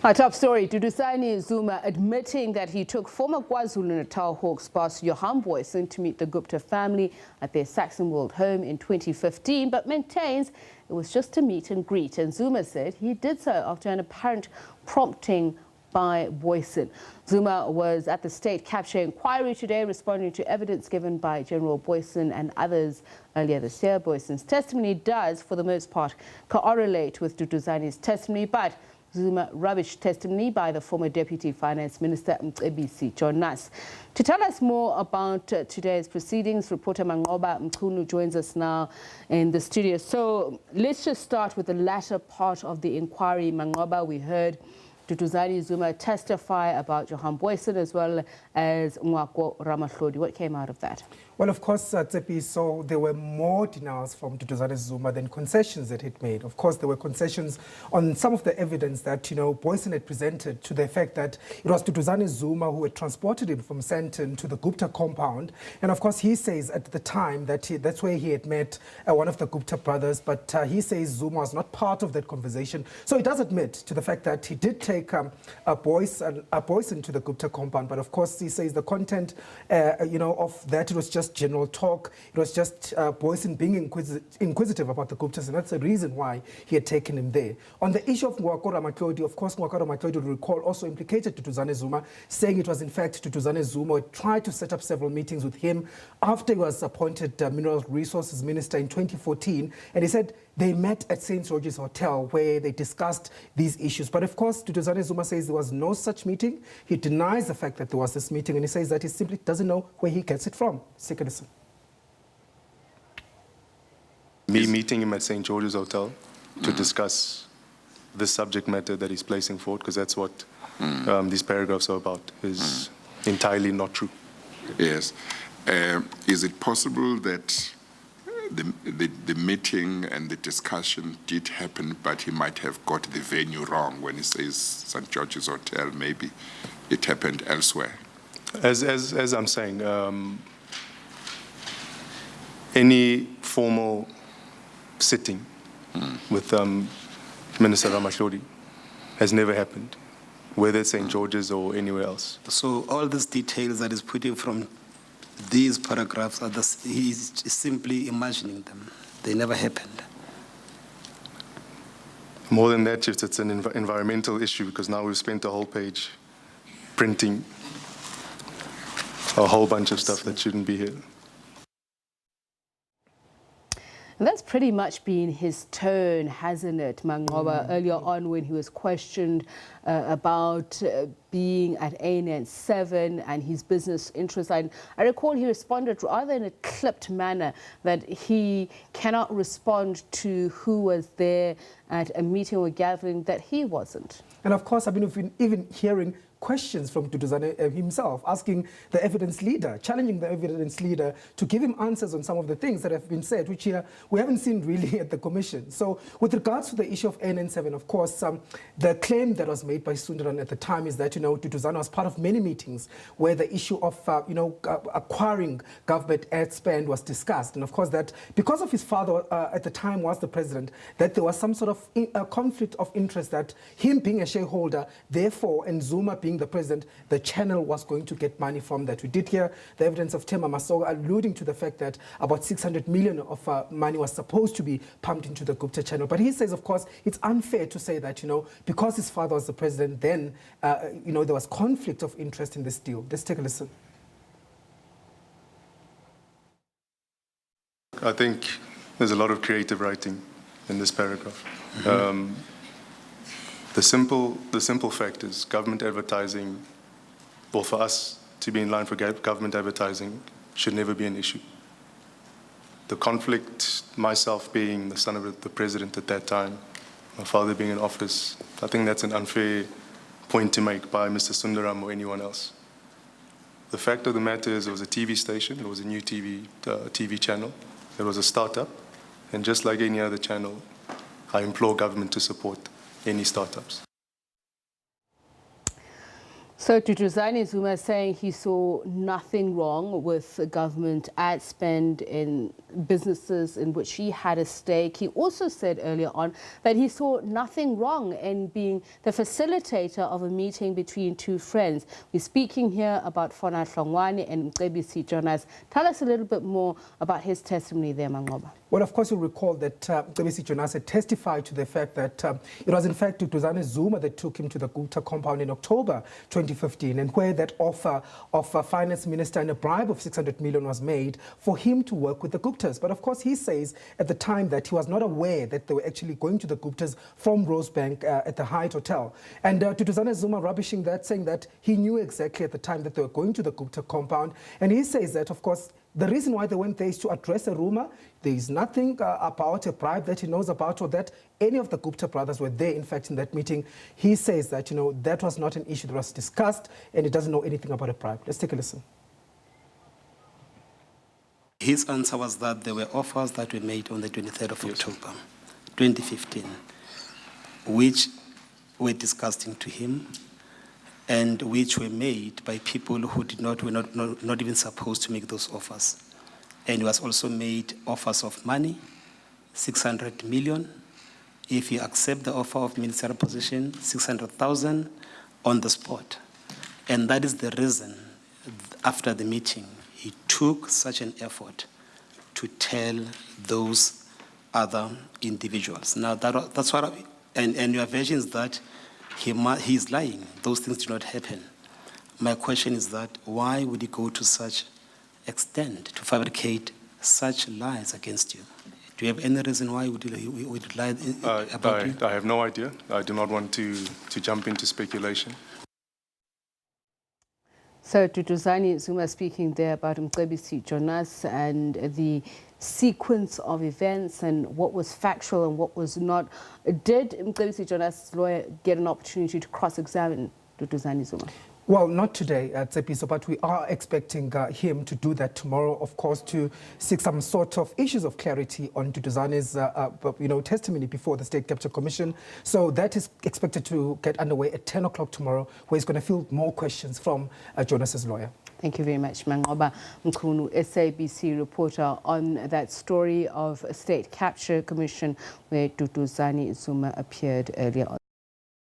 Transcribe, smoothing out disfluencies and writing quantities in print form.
Our top story, Duduzane Zuma admitting that he took former KwaZulu-Natal Hawks boss Johan Booysen to meet the Gupta family at their Saxonwold home in 2015, but maintains it was just a meet and greet. And Zuma said he did so after an apparent prompting by Booysen. Zuma was at the state capture inquiry today, responding to evidence given by General Booysen and others earlier this year. Booysen's testimony does, for the most part, correlate with Duduzane's testimony, but Zuma rubbished testimony by the former Deputy Finance Minister SABC, Johan Booysen. To tell us more about today's proceedings, reporter Manqoba Mchunu joins us now in the studio. So let's just start with the latter part of the inquiry. Manqoba, we heard Duduzane Zuma testify about Johan Booysen as well as Manqoba Mchunu. What came out of that? Well, of course, Tsepi, so there were more denials from Duduzane Zuma than concessions that he'd made. Of course, there were concessions on some of the evidence that, Booysen had presented to the effect that it was Duduzane Zuma who had transported him from Sandton to the Gupta compound. And of course, he says at the time that that's where he had met one of the Gupta brothers, but he says Zuma was not part of that conversation. So he does admit to the fact that he did take Booysen to the Gupta compound, but of course, he says the content, of that, it was just general talk. It was just Booysen being inquisitive about the Guptas, and that's the reason why he had taken him there. On the issue of Manqoba Mchunu, of course, Manqoba Mchunu, recall, also implicated Duduzane Zuma, saying it was in fact Duduzane Zuma who tried to set up several meetings with him after he was appointed Mineral Resources Minister in 2014, and he said they met at St. George's Hotel where they discussed these issues. But of course, Duduzane Zuma says there was no such meeting. He denies the fact that there was this meeting, and he says that he simply doesn't know where he gets it from. Me meeting him at St. George's Hotel to discuss the subject matter that he's placing forward, because that's what these paragraphs are about, is entirely not true. Yes. Is it possible that the meeting and the discussion did happen, but he might have got the venue wrong when he says St. George's Hotel? Maybe it happened elsewhere. As I'm saying, any formal sitting with Minister Ramashodi has never happened, whether it's St. George's or anywhere else. So all these details that is putting from these paragraphs, he's simply imagining them. They never happened. More than that, it's an environmental issue, because now we've spent a whole page printing a whole bunch of stuff that shouldn't be here. And that's pretty much been his tone, hasn't it, Manqoba, earlier on when he was questioned about being at ANN7 and his business interests. I recall he responded rather in a clipped manner that he cannot respond to who was there at a meeting or gathering that he wasn't. And of course, we've been even hearing questions from Duduzane himself, asking the evidence leader, challenging the evidence leader to give him answers on some of the things that have been said, which here we haven't seen really at the commission. So with regards to the issue of ANN7, of course, the claim that was made by Sundaran at the time is that, Duduzane was part of many meetings where the issue of, acquiring government ad spend was discussed. And of course that because of his father at the time was the president, that there was some sort of conflict of interest, that him being a shareholder, therefore, and Zuma being the president, the channel was going to get money from that. We did hear the evidence of Tema Masoga alluding to the fact that about 600 million of money was supposed to be pumped into the Gupta channel. But he says, of course, it's unfair to say that, because his father was the president, then, there was conflict of interest in this deal. Let's take a listen. I think there's a lot of creative writing in this paragraph. The simple fact is government advertising, or for us to be in line for government advertising, should never be an issue. The conflict, myself being the son of the president at that time, my father being in office, I think that's an unfair point to make by Mr. Sundaram or anyone else. The fact of the matter is it was a TV station, it was a new TV channel, it was a startup, and just like any other channel, I implore government to support any startups. So Duduzane Zuma saying he saw nothing wrong with government ad spend in businesses in which he had a stake. He also said earlier on that he saw nothing wrong in being the facilitator of a meeting between two friends. We're speaking here about Fona Hlongwane and SABC Jonas. Tell us a little bit more about his testimony there, Manqoba. Well, of course, you'll recall that SABC Jonas had testified to the fact that it was in fact Duduzane Zuma that took him to the Gupta compound in October 2015, and where that offer of a finance minister and a bribe of 600 million was made for him to work with the Guptas. But of course, he says at the time that he was not aware that they were actually going to the Guptas from Rosebank at the Hyatt Hotel. And Duduzane Zuma rubbishing that, saying that he knew exactly at the time that they were going to the Gupta compound. And he says that, of course, the reason why they went there is to address a rumor. There is nothing about a bribe that he knows about, or that any of the Gupta brothers were there, in fact, in that meeting. He says that, that was not an issue that was discussed, and he doesn't know anything about a bribe. Let's take a listen. His answer was that there were offers that were made on the 23rd of October, 2015, which were disgusting to him, and which were made by people who were not even supposed to make those offers. And it was also made offers of money, 600 million. If you accept the offer of ministerial position, 600,000 on the spot. And that is the reason, after the meeting, he took such an effort to tell those other individuals. Now, that's what, and your version is that he's lying. Those things did not happen. My question is that why would he go to such extent to fabricate such lies against you? Do you have any reason why he would lie about you? I have no idea. I do not want to jump into speculation. So Duduzane Zuma speaking there about SABC Jonas and the sequence of events and what was factual and what was not. Did SABC Jonas' lawyer get an opportunity to cross-examine Duduzane Zuma? Well, not today at Tsepiso, but we are expecting him to do that tomorrow, of course, to seek some sort of issues of clarity on Duduzane's testimony before the State Capture Commission. So that is expected to get underway at 10 o'clock tomorrow, where he's going to field more questions from Jonas's lawyer. Thank you very much, Manqoba Mchunu, SABC reporter, on that story of a State Capture Commission where Duduzane Zuma appeared earlier on.